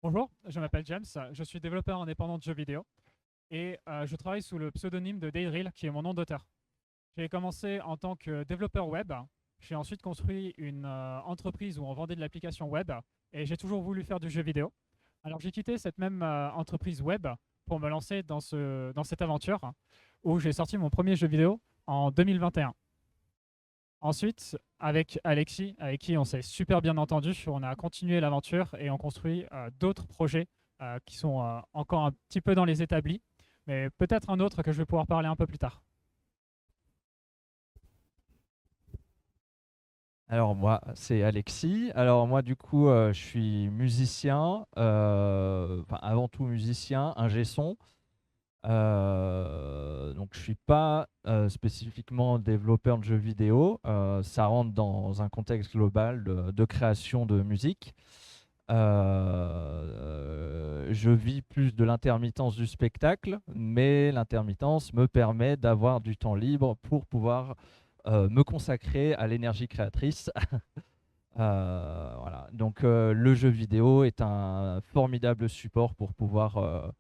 Bonjour, je m'appelle James, je suis développeur indépendant de jeux vidéo et je travaille sous le pseudonyme de Daydrill qui est mon nom d'auteur. J'ai commencé en tant que développeur web, j'ai ensuite construit une entreprise où on vendait de l'application web et j'ai toujours voulu faire du jeu vidéo. Alors j'ai quitté cette même entreprise web pour me lancer dans cette aventure où j'ai sorti mon premier jeu vidéo en 2021. Ensuite, avec Alexis, avec qui on s'est super bien entendu, on a continué l'aventure et on construit d'autres projets qui sont encore un petit peu dans les établis, mais peut-être un autre que je vais pouvoir parler un peu plus tard. Alors moi, c'est Alexis. Alors moi, du coup, je suis musicien, enfin avant tout musicien, ingé son. Donc je suis pas spécifiquement développeur de jeux vidéo. Ça rentre dans un contexte global de création de musique. Je vis plus de l'intermittence du spectacle, mais l'intermittence me permet d'avoir du temps libre pour pouvoir me consacrer à l'énergie créatrice. Voilà. Donc le jeu vidéo est un formidable support pour pouvoir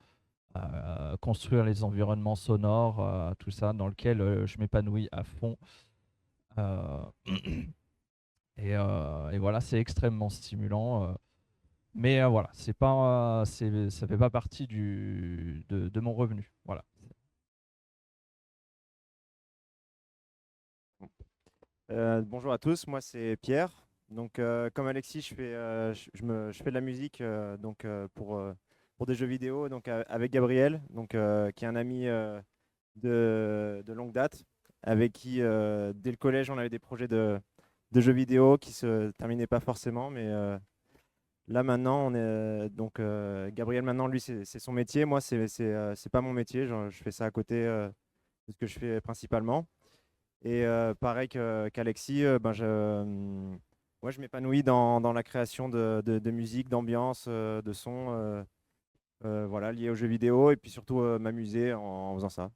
construire les environnements sonores, tout ça, dans lequel je m'épanouis à fond. Euh, et voilà, c'est extrêmement stimulant. Mais voilà, ça fait pas partie de mon revenu. Voilà. Bonjour à tous, moi c'est Pierre. Donc, comme Alexis, je fais de la musique pour des jeux vidéo avec Gabriel, qui est un ami de longue date, avec qui dès le collège on avait des projets de jeux vidéo qui se terminaient pas forcément, mais là maintenant Gabriel maintenant lui c'est son métier, moi c'est pas mon métier, je fais ça à côté de ce que je fais principalement. Et pareil qu'Alexis, ouais, je m'épanouis dans la création de musique, d'ambiance, de son, voilà, lié aux jeux vidéo, et puis surtout m'amuser en faisant ça.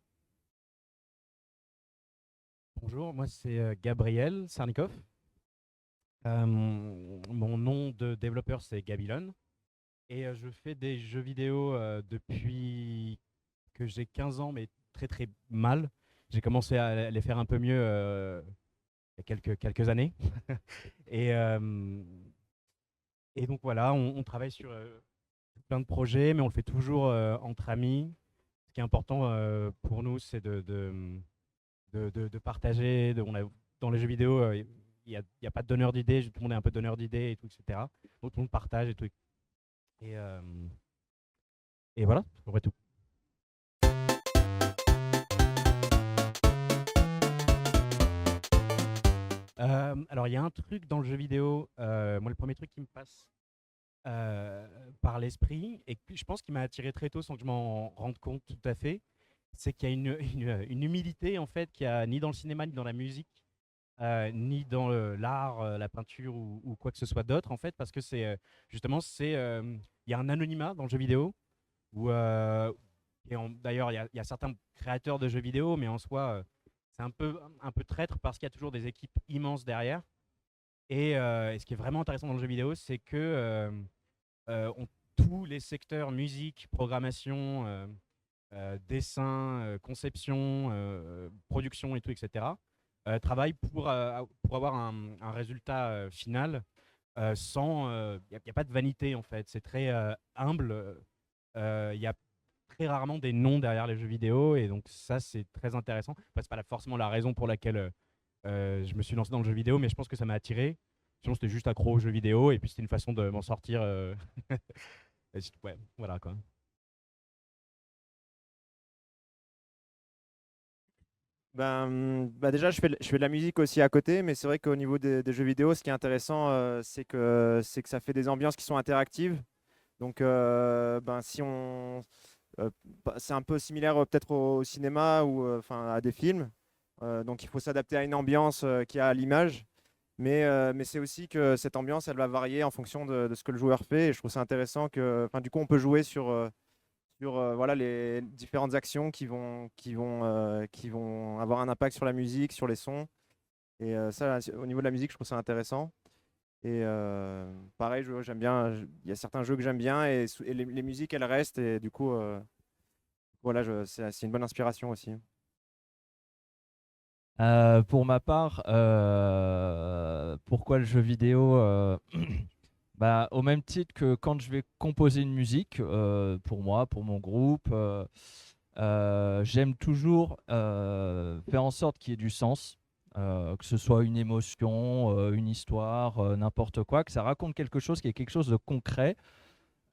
Bonjour, moi c'est Gabriel Sarnikov. Mon nom de développeur c'est Gabilon et je fais des jeux vidéo depuis que j'ai 15 ans, mais très très mal. J'ai commencé à les faire un peu mieux il y a quelques années. et, euh, et donc voilà, on travaille sur plein de projets, mais on le fait toujours entre amis. Ce qui est important pour nous, c'est de partager. Dans les jeux vidéo, il y a pas de donneur d'idées, tout le monde est un peu donneur d'idées et tout, etc. Donc tout le monde partage et tout. Et, euh, et voilà, c'est à peu près tout. Alors il y a un truc dans le jeu vidéo, moi le premier truc qui me passe par l'esprit, et que je pense qu'il m'a attiré très tôt sans que je m'en rende compte tout à fait, c'est qu'il y a une humilité en fait qu'il n'y a ni dans le cinéma ni dans la musique, ni dans l'art, la peinture ou quoi que ce soit d'autre en fait, parce que c'est justement il y a un anonymat dans le jeu vidéo où d'ailleurs il y a certains créateurs de jeux vidéo, mais en soi c'est un peu traître parce qu'il y a toujours des équipes immenses derrière. Et ce qui est vraiment intéressant dans le jeu vidéo, c'est que tous les secteurs musique, programmation, dessin, conception, production et tout, etc., travaillent pour avoir un résultat final sans. Il n'y a pas de vanité en fait, c'est très humble. Il y a très rarement des noms derrière les jeux vidéo et donc ça c'est très intéressant. Enfin, c'est pas forcément la raison pour laquelle je me suis lancé dans le jeu vidéo, mais je pense que ça m'a attiré. Sinon c'était juste accro aux jeux vidéo et puis c'était une façon de m'en sortir. Ouais, voilà quoi. Déjà, je fais de la musique aussi à côté, mais c'est vrai qu'au niveau des jeux vidéo, ce qui est intéressant, c'est que ça fait des ambiances qui sont interactives. Donc, si on, c'est un peu similaire peut-être au cinéma ou enfin à des films. Donc, il faut s'adapter à une ambiance qui a à l'image. Mais c'est aussi que cette ambiance, elle va varier en fonction de ce que le joueur fait. Et je trouve ça intéressant que, enfin, du coup, on peut jouer sur voilà, les différentes actions qui vont avoir un impact sur la musique, sur les sons. Et ça, au niveau de la musique, je trouve ça intéressant. Et pareil, j'aime bien. Il y a certains jeux que j'aime bien et les musiques, elles restent. Et du coup, voilà, c'est une bonne inspiration aussi. Pour ma part, pourquoi le jeu vidéo bah, au même titre que quand je vais composer une musique, pour moi, pour mon groupe, j'aime toujours faire en sorte qu'il y ait du sens, que ce soit une émotion, une histoire, n'importe quoi, que ça raconte quelque chose, qui est quelque chose de concret.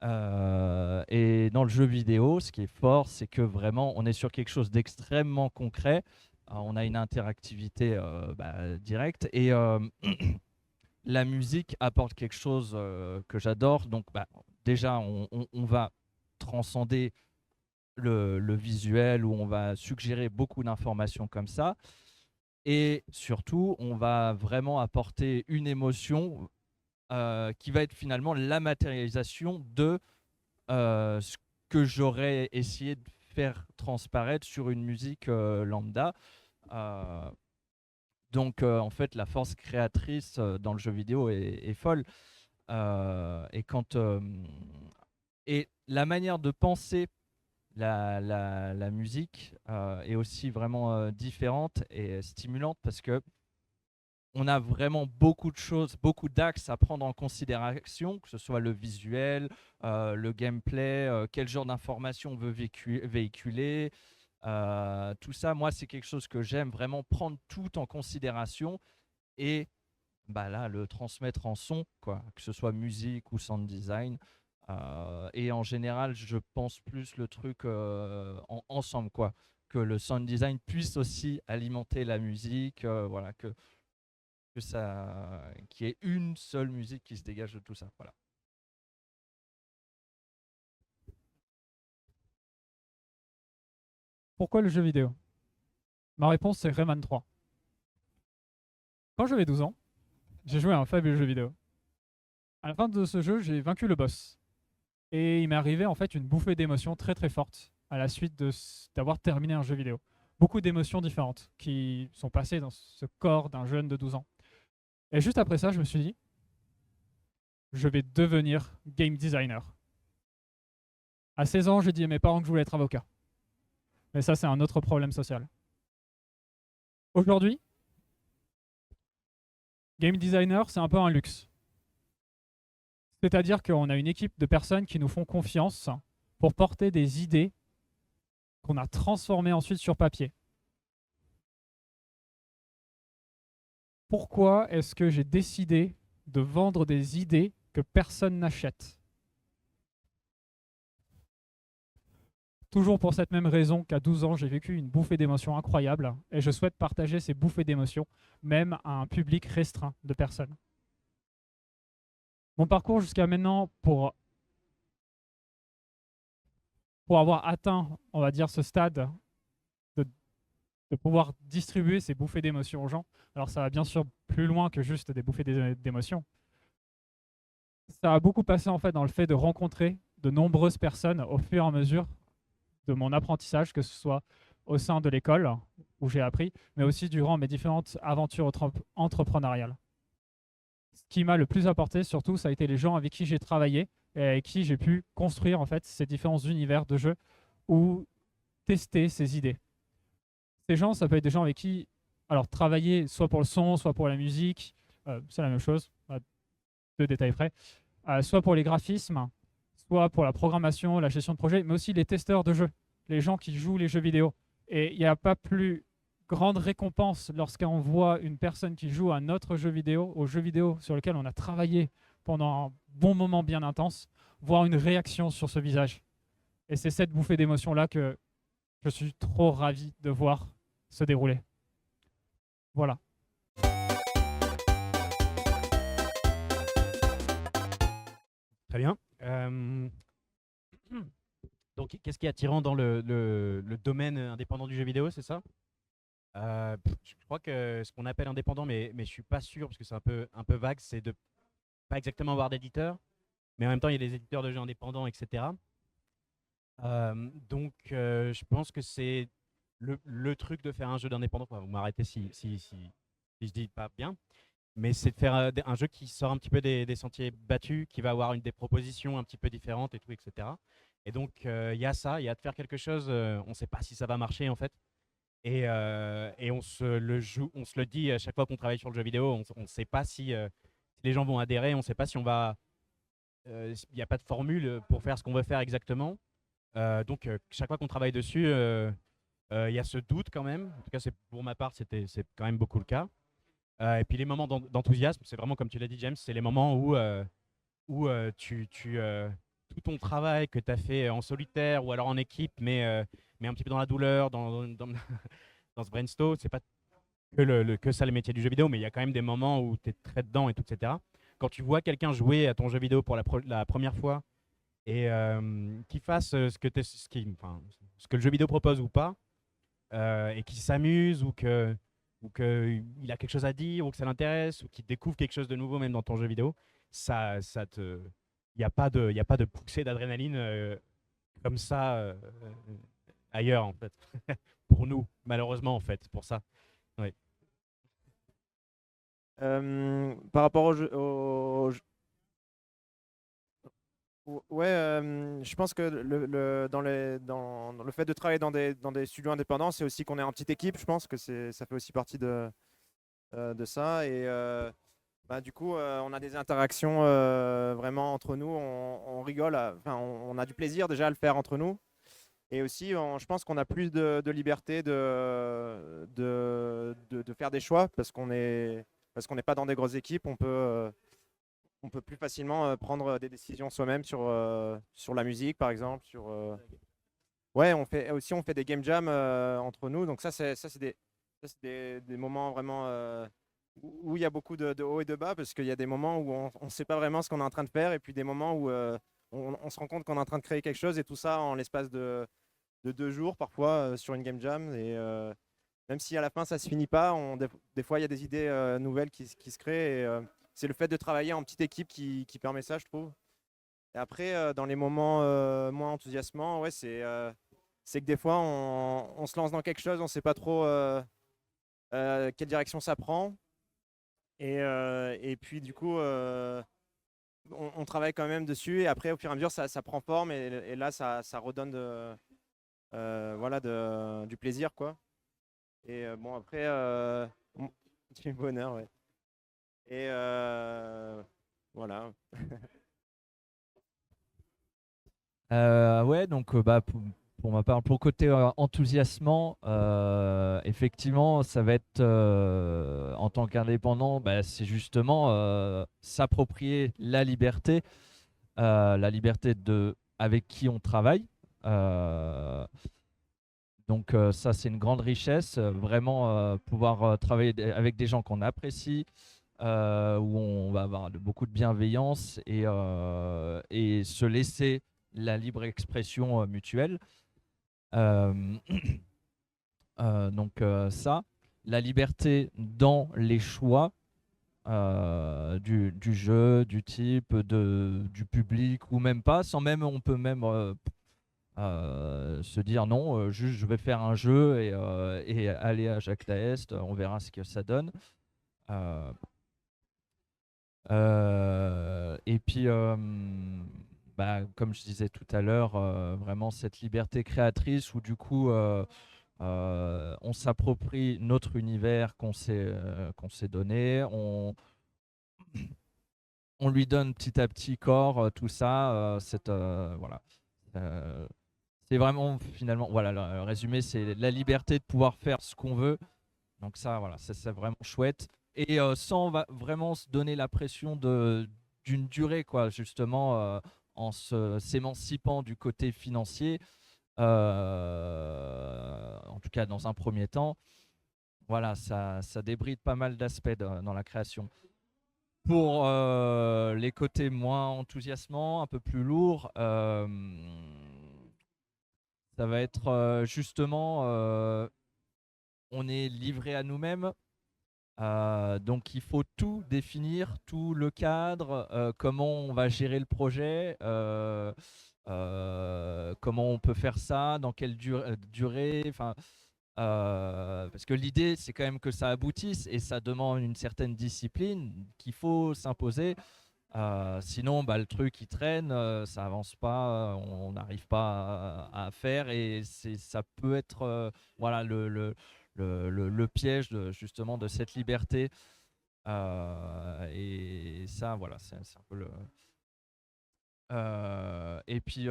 Et dans le jeu vidéo, ce qui est fort, c'est que vraiment, on est sur quelque chose d'extrêmement concret. On a une interactivité directe et la musique apporte quelque chose que j'adore. Donc, bah, déjà, on va transcender le visuel où on va suggérer beaucoup d'informations comme ça. Et surtout, on va vraiment apporter une émotion qui va être finalement la matérialisation de ce que j'aurais essayé de faire transparaître sur une musique lambda. Euh, donc en fait, la force créatrice dans le jeu vidéo est folle. Et et la manière de penser la musique est aussi vraiment différente et stimulante parce que on a vraiment beaucoup de choses, beaucoup d'axes à prendre en considération, que ce soit le visuel, le gameplay, quel genre d'informations on veut véhiculer. Tout ça, moi, c'est quelque chose que j'aime vraiment prendre tout en considération et bah, là, le transmettre en son, quoi, que ce soit musique ou sound design. Et en général, je pense plus le truc ensemble, quoi, que le sound design puisse aussi alimenter la musique, voilà, que ça, qu'il y ait une seule musique qui se dégage de tout ça. Voilà. Pourquoi le jeu vidéo? Ma réponse, c'est Rayman 3. Quand j'avais 12 ans, j'ai joué à un fabuleux jeu vidéo. À la fin de ce jeu, j'ai vaincu le boss. Et il m'est arrivé en fait une bouffée d'émotions très très forte à la suite d'avoir terminé un jeu vidéo. Beaucoup d'émotions différentes qui sont passées dans ce corps d'un jeune de 12 ans. Et juste après ça, je me suis dit, je vais devenir game designer. À 16 ans, j'ai dit à mes parents que je voulais être avocat. Mais ça, c'est un autre problème social. Aujourd'hui, game designer, c'est un peu un luxe. C'est-à-dire qu'on a une équipe de personnes qui nous font confiance pour porter des idées qu'on a transformées ensuite sur papier. Pourquoi est-ce que j'ai décidé de vendre des idées que personne n'achète? Toujours pour cette même raison qu'à 12 ans, j'ai vécu une bouffée d'émotions incroyable et je souhaite partager ces bouffées d'émotions même à un public restreint de personnes. Mon parcours jusqu'à maintenant pour avoir atteint, on va dire, ce stade de, de pouvoir distribuer ces bouffées d'émotions aux gens, alors ça va bien sûr plus loin que juste des bouffées d'émotions. Ça a beaucoup passé en fait dans le fait de rencontrer de nombreuses personnes au fur et à mesure de mon apprentissage, que ce soit au sein de l'école où j'ai appris, mais aussi durant mes différentes aventures entrepreneuriales. Ce qui m'a le plus apporté, surtout, ça a été les gens avec qui j'ai travaillé et avec qui j'ai pu construire en fait ces différents univers de jeux ou tester ces idées. Ces gens, ça peut être des gens avec qui, alors travailler soit pour le son, soit pour la musique, c'est la même chose, à deux détails près, soit pour les graphismes, soit pour la programmation, la gestion de projet, mais aussi les testeurs de jeux, les gens qui jouent les jeux vidéo. Et il n'y a pas plus grande récompense lorsqu'on voit une personne qui joue à notre jeu vidéo, au jeu vidéo sur lequel on a travaillé pendant un bon moment bien intense, voir une réaction sur ce visage. Et c'est cette bouffée d'émotion-là que je suis trop ravi de voir se dérouler. Voilà. Très bien. Donc, qu'est-ce qui est attirant dans le domaine indépendant du jeu vidéo, c'est ça? Je crois que ce qu'on appelle indépendant, mais je suis pas sûr parce que c'est un peu vague, c'est de pas exactement avoir d'éditeur, mais en même temps il y a des éditeurs de jeux indépendants, etc. Donc je pense que c'est le truc de faire un jeu d'indépendant. Enfin, vous m'arrêtez si je dis pas bien. mais c'est de faire un jeu qui sort un petit peu des sentiers battus, qui va avoir des propositions un petit peu différentes et tout, etc. Et donc, il y a ça, il y a de faire quelque chose, on ne sait pas si ça va marcher en fait. Et on se le joue, on se le dit à chaque fois qu'on travaille sur le jeu vidéo, on ne sait pas si les gens vont adhérer, on ne sait pas si on va. Il n'y a pas de formule pour faire ce qu'on veut faire exactement. Donc, chaque fois qu'on travaille dessus, il y a ce doute quand même. En tout cas, pour ma part, c'est quand même beaucoup le cas. Et puis les moments d'enthousiasme, c'est vraiment comme tu l'as dit, James, c'est les moments où tout ton travail que tu as fait en solitaire ou alors en équipe, mais un petit peu dans la douleur, dans ce brainstorm, c'est pas que ça le métier du jeu vidéo, mais il y a quand même des moments où tu es très dedans et tout, etc. Quand tu vois quelqu'un jouer à ton jeu vidéo pour la première fois et qu'il fasse ce que le jeu vidéo propose ou pas, et qu'il s'amuse ou qu'il a quelque chose à dire ou que ça l'intéresse ou qu'il découvre quelque chose de nouveau même dans ton jeu vidéo, il n'y a pas de, il y a pas de poussée d'adrénaline comme ça ailleurs en fait. Pour nous, malheureusement en fait, pour ça. Oui. Par rapport ouais, je pense que dans le fait de travailler dans des studios indépendants, c'est aussi qu'on est en petite équipe. Je pense que ça fait aussi partie de ça. Et bah, du coup, on a des interactions vraiment entre nous. On rigole, enfin, on a du plaisir déjà à le faire entre nous. Et aussi, je pense qu'on a plus de liberté de faire des choix parce qu'on n'est pas dans des grosses équipes. On peut plus facilement prendre des décisions soi-même sur la musique, par exemple. Ouais, on fait des game jams entre nous. Donc ça, c'est des moments vraiment où il y a beaucoup de hauts et de bas parce qu'il y a des moments où on ne sait pas vraiment ce qu'on est en train de faire et puis des moments où on se rend compte qu'on est en train de créer quelque chose et tout ça en l'espace de 2 jours parfois sur une game jam. Et même si à la fin ça se finit pas, des fois il y a des idées nouvelles qui se créent. Et, c'est le fait de travailler en petite équipe qui permet ça, je trouve. Et après, dans les moments moins enthousiasmants, ouais, c'est que des fois, on se lance dans quelque chose, on ne sait pas trop quelle direction ça prend. Et puis, du coup, on travaille quand même dessus. Et après, au fur et à mesure, ça prend forme. Et là, ça redonne voilà, du plaisir, quoi. Et bon, après, du bonheur, ouais. Et voilà. Ouais, donc bah, pour ma part, pour le côté enthousiasmant, effectivement, ça va être en tant qu'indépendant, bah, c'est justement s'approprier la liberté de avec qui on travaille. Euh, donc ça, c'est une grande richesse, vraiment pouvoir travailler avec des gens qu'on apprécie, où on va avoir beaucoup de bienveillance et se laisser la libre expression mutuelle. Euh, donc ça, la liberté dans les choix du jeu, du type, du public ou même pas, sans même, on peut même se dire non, juste je vais faire un jeu et aller à Jacques Taest, on verra ce que ça donne. Euh, et puis, bah, comme je disais tout à l'heure, vraiment cette liberté créatrice où du coup, on s'approprie notre univers qu'on s'est donné, on lui donne petit à petit corps, tout ça. Voilà. Euh, c'est vraiment finalement, voilà, le résumé, c'est la liberté de pouvoir faire ce qu'on veut. Donc ça, voilà, ça, c'est vraiment chouette. Et sans vraiment se donner la pression d'une durée, quoi, justement, s'émancipant du côté financier, en tout cas dans un premier temps. Voilà, ça débride pas mal d'aspects dans la création. Pour les côtés moins enthousiasmants, un peu plus lourds, ça va être justement, on est livré à nous-mêmes. Donc il faut tout définir, tout le cadre, comment on va gérer le projet, comment on peut faire ça, dans quelle durée. Enfin, Parce que l'idée, c'est quand même que ça aboutisse et ça demande une certaine discipline qu'il faut s'imposer. Sinon, bah, le truc il traîne, ça avance pas, on n'arrive pas à faire et ça peut être voilà le piège justement de cette liberté. Et ça, voilà, c'est un peu le. Et puis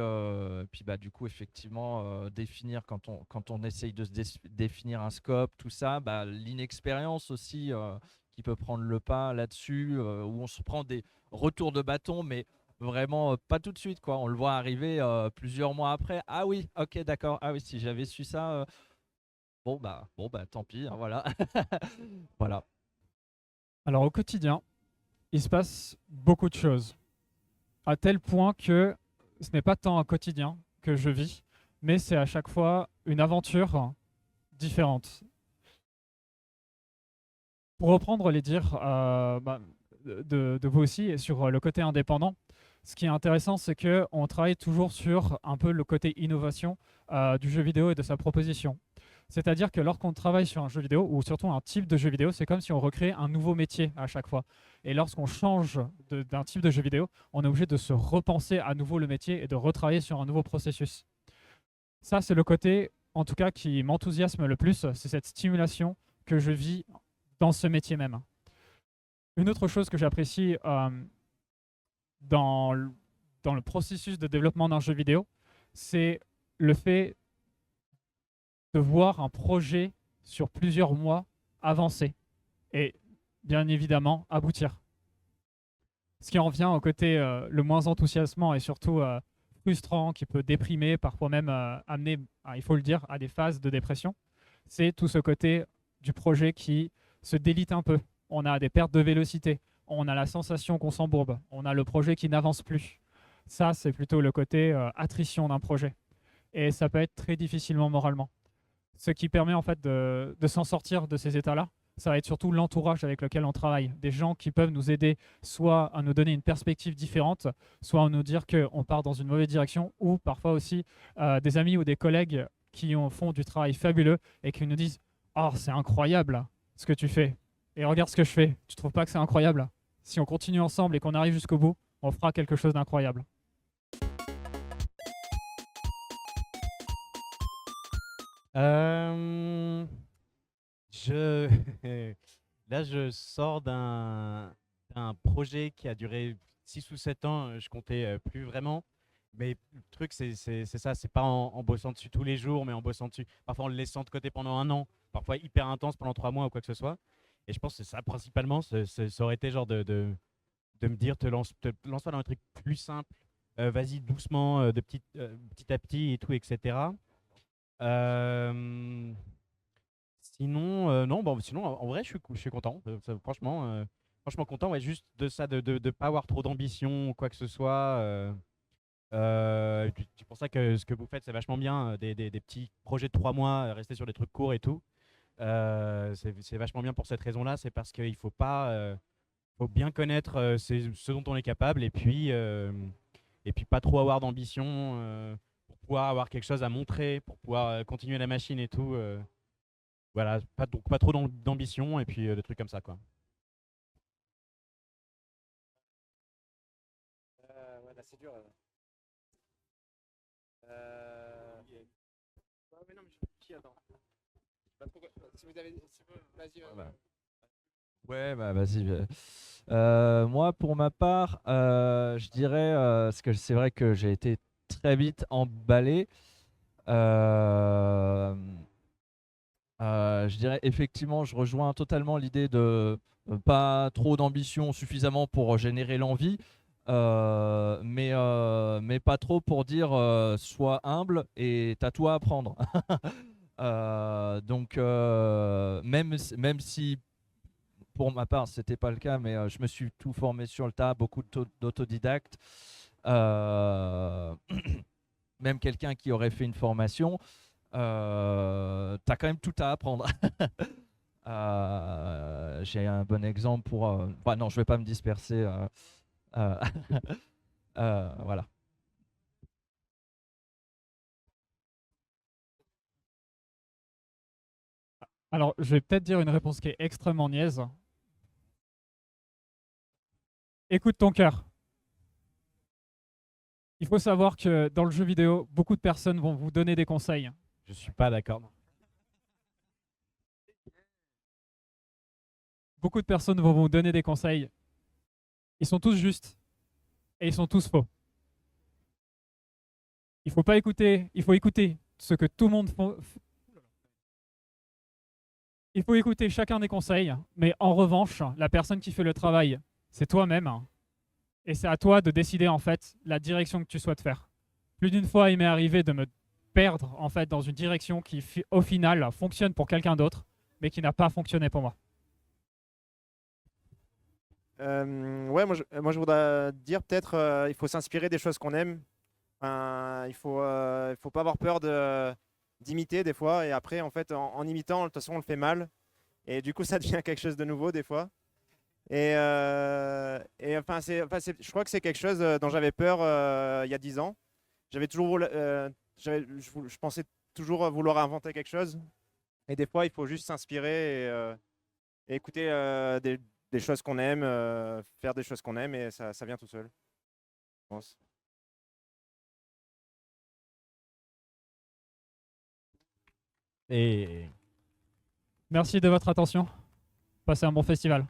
bah, du coup, effectivement, définir quand on essaye de définir un scope, tout ça, bah, l'inexpérience aussi qui peut prendre le pas là-dessus, où on se prend des retours de bâton, mais vraiment pas tout de suite, quoi. On le voit arriver plusieurs mois après. Ah oui, ok, d'accord. Ah oui, si j'avais su ça, bon bah, tant pis, hein, voilà. Voilà. Alors au quotidien, il se passe beaucoup de choses, à tel point que ce n'est pas tant un quotidien que je vis, mais c'est à chaque fois une aventure différente. Pour reprendre les dires de vous aussi et sur le côté indépendant, ce qui est intéressant, c'est qu'on travaille toujours sur un peu le côté innovation du jeu vidéo et de sa proposition. C'est-à-dire que lorsqu'on travaille sur un jeu vidéo, ou surtout un type de jeu vidéo, c'est comme si on recréait un nouveau métier à chaque fois. Et lorsqu'on change d'un type de jeu vidéo, on est obligé de se repenser à nouveau le métier et de retravailler sur un nouveau processus. Ça, c'est le côté, en tout cas, qui m'enthousiasme le plus, c'est cette stimulation que je vis dans ce métier même. Une autre chose que j'apprécie dans, dans le processus de développement d'un jeu vidéo, c'est le fait de voir un projet sur plusieurs mois avancer et bien évidemment aboutir. Ce qui en vient au côté le moins enthousiasmant et surtout frustrant, qui peut déprimer, parfois même amener, il faut le dire, à des phases de dépression, c'est tout ce côté du projet qui se délite un peu. On a des pertes de vélocité, on a la sensation qu'on s'embourbe, on a le projet qui n'avance plus. Ça, c'est plutôt le côté attrition d'un projet. Et ça peut être très difficilement moralement. Ce qui permet en fait de s'en sortir de ces états-là, ça va être surtout l'entourage avec lequel on travaille. Des gens qui peuvent nous aider soit à nous donner une perspective différente, soit à nous dire qu'on part dans une mauvaise direction, ou parfois aussi des amis ou des collègues qui font du travail fabuleux et qui nous disent « Oh, c'est incroyable ce que tu fais. Et regarde ce que je fais. Tu trouves pas que c'est incroyable? Si on continue ensemble et qu'on arrive jusqu'au bout, on fera quelque chose d'incroyable. » Euh, je... Là, je sors d'un projet qui a duré 6 ou 7 ans. Je comptais plus vraiment. Mais le truc, c'est ça. C'est pas en bossant dessus tous les jours, mais en bossant dessus. Parfois en le laissant de côté pendant un an. Parfois hyper intense pendant 3 mois ou quoi que ce soit. Et je pense que c'est ça principalement. Ça aurait été genre de me dire lance-toi dans un truc plus simple. Vas-y doucement, petit à petit et tout, etc. Euh, Sinon, non, bon, sinon, en vrai, je suis content. Franchement content, ouais, juste de ça, de pas avoir trop d'ambition ou quoi que ce soit. C'est pour ça que ce que vous faites, c'est vachement bien. Des petits projets de 3 mois, rester sur des trucs courts et tout. C'est vachement bien pour cette raison-là. C'est parce qu'il faut pas, faut bien connaître ce dont on est capable et puis pas trop avoir d'ambition pour pouvoir avoir quelque chose à montrer, pour pouvoir continuer la machine et tout. Voilà, donc pas trop d'ambition et puis des trucs comme ça, quoi. Ouais, là, c'est dur. Ouais, mais non, mais qui attend? Si vous avez. Vas-y. Voilà. Ouais, bah vas-y. Moi, pour ma part, je dirais, parce que c'est vrai que j'ai été très vite emballé. euh, je dirais effectivement, je rejoins totalement l'idée de pas trop d'ambition, suffisamment pour générer l'envie, mais pas trop pour dire sois humble et t'as tout à apprendre. Donc, même si pour ma part, c'était pas le cas, mais je me suis tout formé sur le tas, beaucoup d'autodidactes. Euh, Même quelqu'un qui aurait fait une formation, t'as quand même tout à apprendre. J'ai un bon exemple pour. Bah non, je vais pas me disperser. Euh, voilà. Alors, je vais peut-être dire une réponse qui est extrêmement niaise. Écoute ton cœur. Il faut savoir que dans le jeu vidéo, beaucoup de personnes vont vous donner des conseils. Je suis pas d'accord. Beaucoup de personnes vont vous donner des conseils. Ils sont tous justes et ils sont tous faux. Il faut pas écouter, il faut écouter ce que tout le monde font. Il faut écouter chacun des conseils, mais en revanche, la personne qui fait le travail, c'est toi-même. Et c'est à toi de décider en fait la direction que tu souhaites faire. Plus d'une fois, il m'est arrivé de me perdre en fait dans une direction qui au final fonctionne pour quelqu'un d'autre, mais qui n'a pas fonctionné pour moi. Ouais, moi je voudrais dire peut-être il faut s'inspirer des choses qu'on aime. Il faut pas avoir peur d'imiter des fois. Et après, en fait, en imitant, de toute façon, on le fait mal. Et du coup, ça devient quelque chose de nouveau des fois. Je crois que c'est quelque chose dont j'avais peur il y a 10 ans. J'avais toujours, je pensais toujours vouloir inventer quelque chose. Et des fois, il faut juste s'inspirer et écouter des choses qu'on aime, faire des choses qu'on aime, et ça vient tout seul, je pense. Et Merci de votre attention. Passez un bon festival.